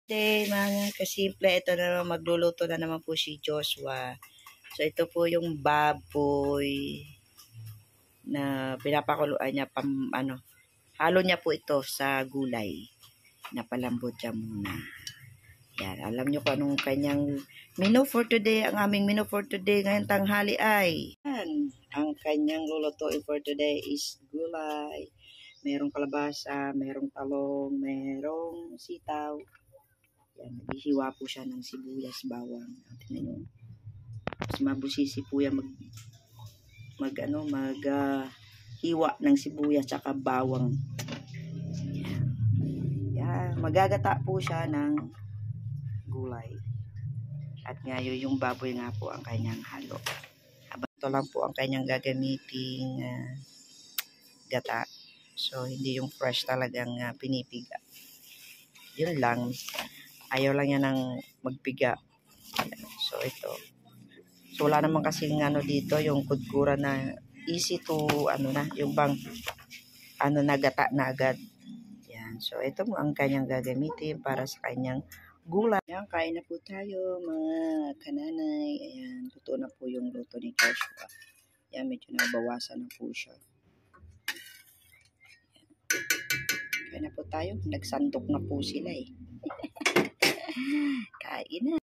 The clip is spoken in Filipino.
Day, mga kasimple, ito na naman, magluluto na naman po si Joshua. So, ito po yung baboy na pinapakuluan niya, halo niya po ito sa gulay. Napalambot niya muna. Yan, alam niyo kung anong kanyang menu for today. Ang aming menu for today ngayong tanghali ay, yan, ang kanyang lulutuin for today is gulay. Merong kalabasa, merong talong, merong sitaw. Yan, naghihiwa po siya ng sibuyas, bawang. Tingnan nyo. Mas mabusisi po yan hiwa ng sibuyas tsaka bawang. Yan. Yan, magagata po siya ng gulay. At ngayon yung baboy nga po ang kanyang halo. Ito lang po ang kanyang gagamiting gata. So, hindi yung fresh talagang pinipiga. Yun lang. Ayaw lang yan ng magpiga. So, ito. So, wala naman kasing dito, yung kudkura na easy to, yung bang, nagata na agad. Yan. So, ito mo ang kanyang gagamitin para sa kanyang gulay. Yan, kain na po tayo, mga kananay. Ayan, luto na po yung luto ni Joshua. Yan, medyo nabawasan na po siya. Kain na po tayo. Nagsandok na po sila eh. Kain na.